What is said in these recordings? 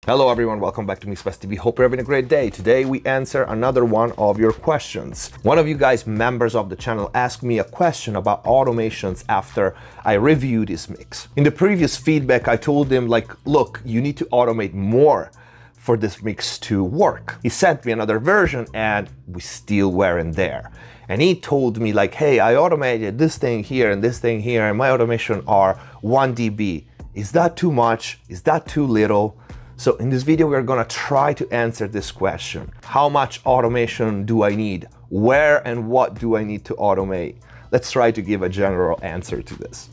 Hello everyone, welcome back to McSolaar TV. Hope you're having a great day. Today we answer another one of your questions. One of you guys, members of the channel, asked me a question about automations after I reviewed this mix. In the previous feedback, I told him like, look, you need to automate more for this mix to work. He sent me another version and we still weren't there. And he told me like, hey, I automated this thing here and this thing here and my automation are 1 dB. Is that too much? Is that too little? So in this video, we're gonna try to answer this question. How much automation do I need? Where and what do I need to automate? Let's try to give a general answer to this.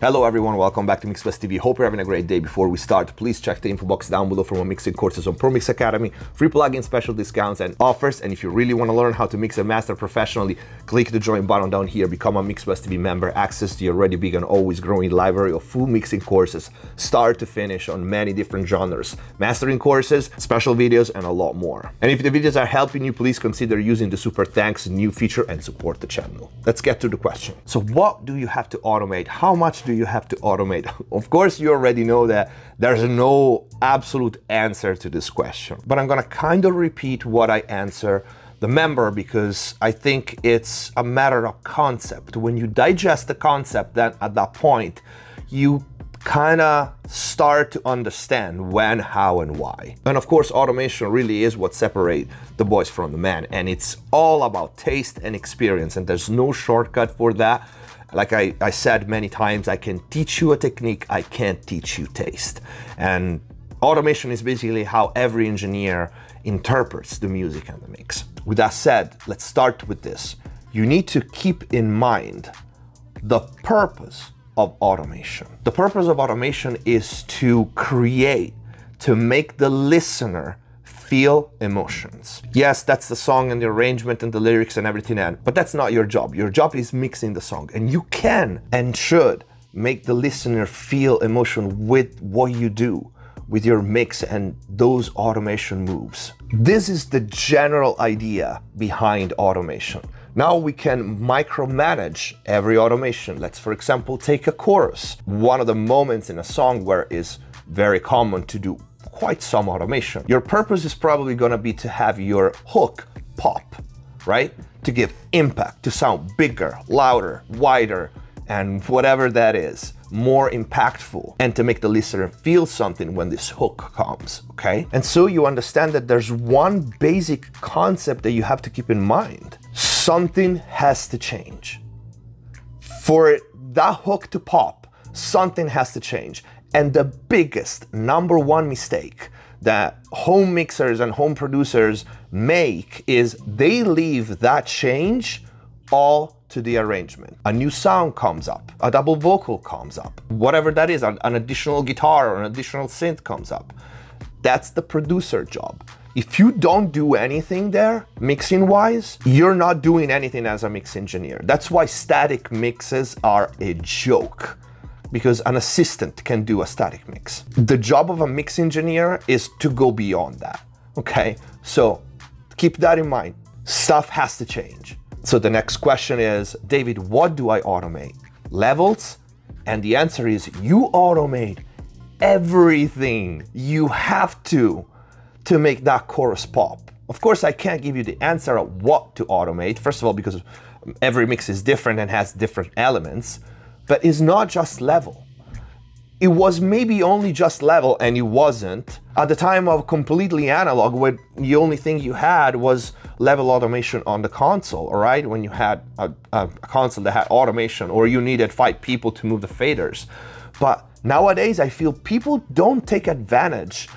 Hello everyone, welcome back to McSolaar TV. Hope you're having a great day. Before we start, please check the info box down below for more mixing courses on Pro Mix Academy, free plugin special discounts and offers. And if you really want to learn how to mix and master professionally, click the join button down here, become a McSolaar TV member, access to your already big and always growing library of full mixing courses, start to finish on many different genres, mastering courses, special videos, and a lot more. And if the videos are helping you, please consider using the super thanks new feature and support the channel. Let's get to the question. So what do you have to automate? How much do you have to automate? Of course, you already know that there's no absolute answer to this question, but I'm gonna kind of repeat what I answer the member because I think it's a matter of concept. When you digest the concept, then at that point, you kind of start to understand when, how, and why. And of course, automation really is what separates the boys from the men, and it's all about taste and experience, and there's no shortcut for that. Like I said many times, I can teach you a technique, I can't teach you taste. And automation is basically how every engineer interprets the music and the mix. With that said, let's start with this. You need to keep in mind the purpose of automation. The purpose of automation is to create, to make the listener feel emotions. Yes, that's the song and the arrangement and the lyrics and everything, but that's not your job. Your job is mixing the song, and you can and should make the listener feel emotion with what you do, with your mix and those automation moves. This is the general idea behind automation. Now we can micromanage every automation. Let's, for example, take a chorus. One of the moments in a song where it's very common to do quite some automation. Your purpose is probably gonna be to have your hook pop, right? To give impact, to sound bigger, louder, wider, and whatever that is, more impactful, and to make the listener feel something when this hook comes, okay? And so you understand that there's one basic concept that you have to keep in mind. Something has to change. For that hook to pop, something has to change. And the biggest #1 mistake that home mixers and home producers make is they leave that change all to the arrangement. A new sound comes up, a double vocal comes up, whatever that is, an additional guitar or an additional synth comes up. That's the producer job. If you don't do anything there, mixing wise, you're not doing anything as a mix engineer. That's why static mixes are a joke, because an assistant can do a static mix. The job of a mix engineer is to go beyond that, okay? So keep that in mind. Stuff has to change. So the next question is, David, what do I automate? Levels? And the answer is you automate everything you have to make that chorus pop. Of course, I can't give you the answer of what to automate. First of all, because every mix is different and has different elements. But it's not just level. It was maybe only just level, and it wasn't. At the time of completely analog, where the only thing you had was level automation on the console, all right? When you had a console that had automation, or you needed 5 people to move the faders. But nowadays, I feel people don't take advantage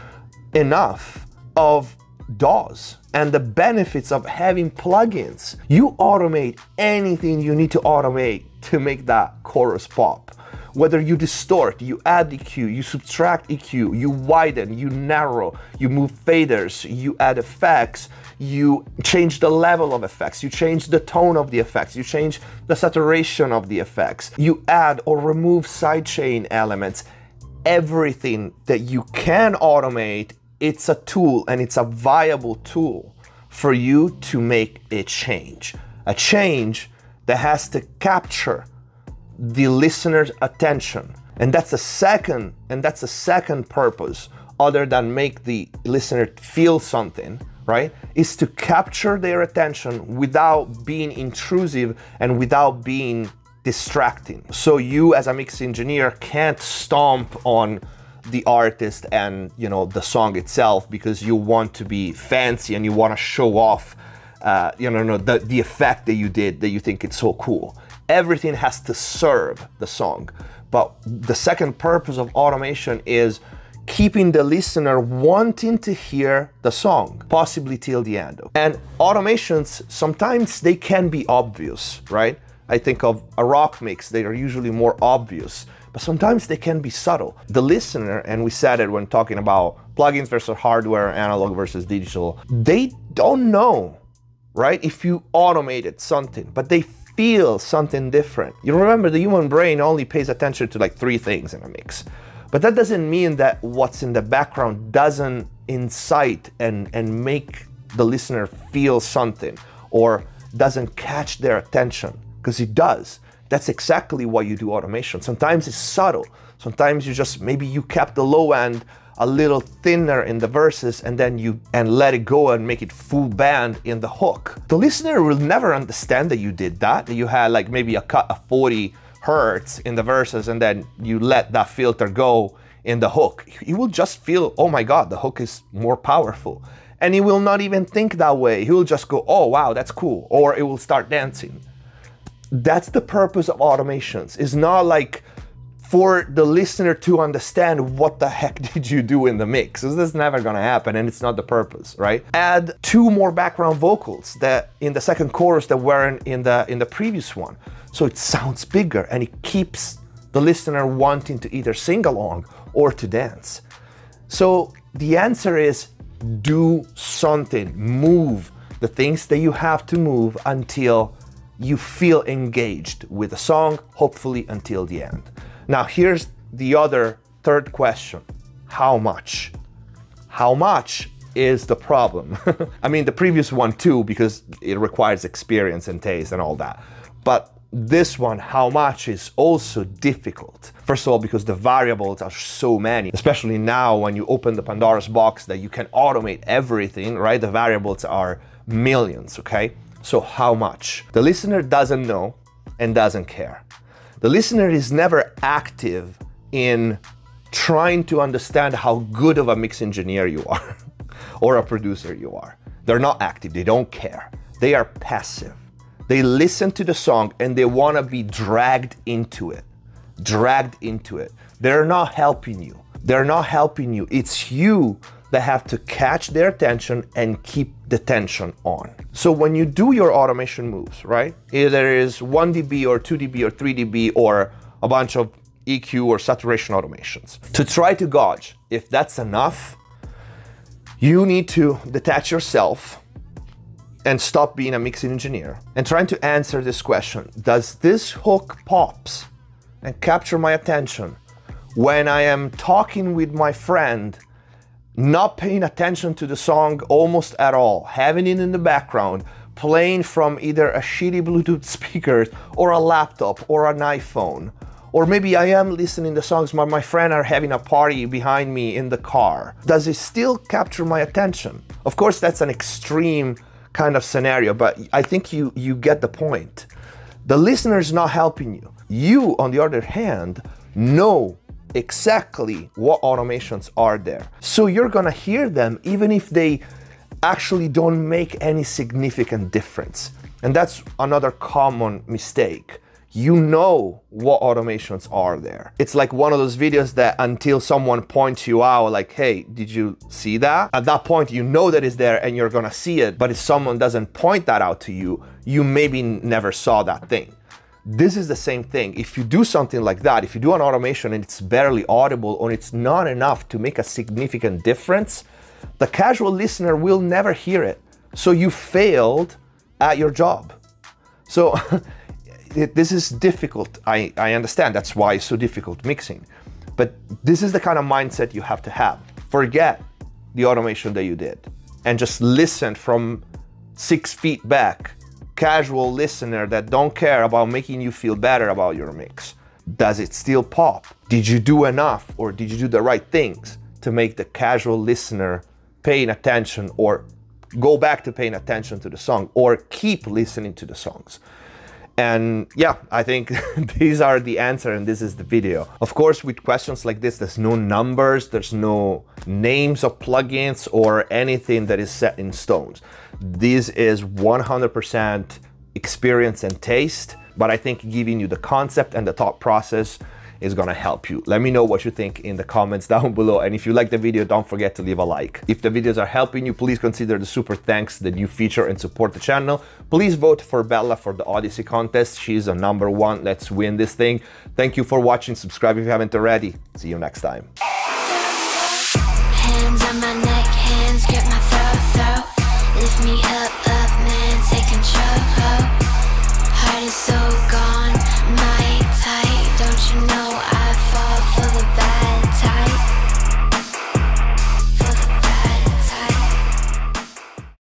enough of DAWs and the benefits of having plugins. You automate anything you need to automate to make that chorus pop. Whether you distort, you add EQ, you subtract EQ, you widen, you narrow, you move faders, you add effects, you change the level of effects, you change the tone of the effects, you change the saturation of the effects, you add or remove sidechain elements. Everything that you can automate, it's a tool, and it's a viable tool for you to make a change that has to capture the listener's attention. And that's the second purpose, other than make the listener feel something, right? Is to capture their attention without being intrusive and without being distracting. So you as a mix engineer can't stomp on the artist and, you know, the song itself because you want to be fancy and you want to show off the effect that you did, that you think it's so cool. Everything has to serve the song. But the second purpose of automation is keeping the listener wanting to hear the song, possibly till the end. And automations, sometimes they can be obvious, right? I think of a rock mix, they are usually more obvious, but sometimes they can be subtle. The listener, and we said it when talking about plugins versus hardware, analog versus digital, they don't know, right, if you automated something, but they feel something different. You remember, the human brain only pays attention to like 3 things in a mix. But that doesn't mean that what's in the background doesn't incite and make the listener feel something or doesn't catch their attention, because it does. That's exactly why you do automation. Sometimes it's subtle. Sometimes you just, maybe you kept the low end a little thinner in the verses and then let it go and make it full band in the hook. The listener will never understand that you did that you had like maybe a cut of 40 hertz in the verses and then you let that filter go in the hook. He will just feel, oh my God, the hook is more powerful. And he will not even think that way. He will just go, oh wow, that's cool. Or it will start dancing. That's the purpose of automations. It's not like for the listener to understand what the heck did you do in the mix. This is never gonna happen and it's not the purpose, right? Add 2 more background vocals that in the second chorus that weren't in the previous one. So it sounds bigger and it keeps the listener wanting to either sing along or to dance. So the answer is do something, move the things that you have to move until you feel engaged with the song, hopefully until the end. Now here's the other third question. How much? How much is the problem? I mean, the previous one too, because it requires experience and taste and all that. But this one, how much, is also difficult. First of all, because the variables are so many, especially now when you open the Pandora's box that you can automate everything, right? The variables are millions, okay? So how much? The listener doesn't know and doesn't care. The listener is never active in trying to understand how good of a mix engineer you are or a producer you are. They're not active, they don't care. They are passive. They listen to the song and they want to be dragged into it. Dragged into it. They're not helping you. They're not helping you. It's you that have to catch their attention and keep the tension on. So when you do your automation moves, right? Either is 1 dB or 2 dB or 3 dB or a bunch of EQ or saturation automations. To try to gauge if that's enough, you need to detach yourself and stop being a mixing engineer and trying to answer this question. Does this hook pops and capture my attention when I am talking with my friend, not paying attention to the song almost at all, having it in the background, playing from either a shitty Bluetooth speaker or a laptop or an iPhone? Or maybe I am listening to songs but my friend are having a party behind me in the car. Does it still capture my attention? Of course, that's an extreme kind of scenario, but I think you get the point. The listener is not helping you. You, on the other hand, know exactly what automations are there. So you're gonna hear them even if they actually don't make any significant difference. And that's another common mistake. You know what automations are there. It's like one of those videos that until someone points you out, like, hey, did you see that? At that point, you know that it's there and you're gonna see it, but if someone doesn't point that out to you, you maybe never saw that thing. This is the same thing. If you do something like that, if you do an automation and it's barely audible or it's not enough to make a significant difference, the casual listener will never hear it. So you failed at your job. So this is difficult. I understand that's why it's so difficult mixing. But this is the kind of mindset you have to have. Forget the automation that you did and just listen from 6 feet back casual listener that don't care about making you feel better about your mix? Does it still pop? Did you do enough, or did you do the right things to make the casual listener paying attention, or go back to paying attention to the song, or keep listening to the songs? And yeah, I think these are the answer, and this is the video. Of course, with questions like this, there's no numbers, there's no names of plugins or anything that is set in stones. This is 100% experience and taste, but I think giving you the concept and the thought process is gonna help you. Let me know what you think in the comments down below, and if you like the video, don't forget to leave a like. If the videos are helping you, please consider the super thanks, the new feature, and support the channel. Please vote for Bella for the Odyssey contest. She's a #1. Let's win this thing. Thank you for watching. Subscribe if you haven't already. See you next time.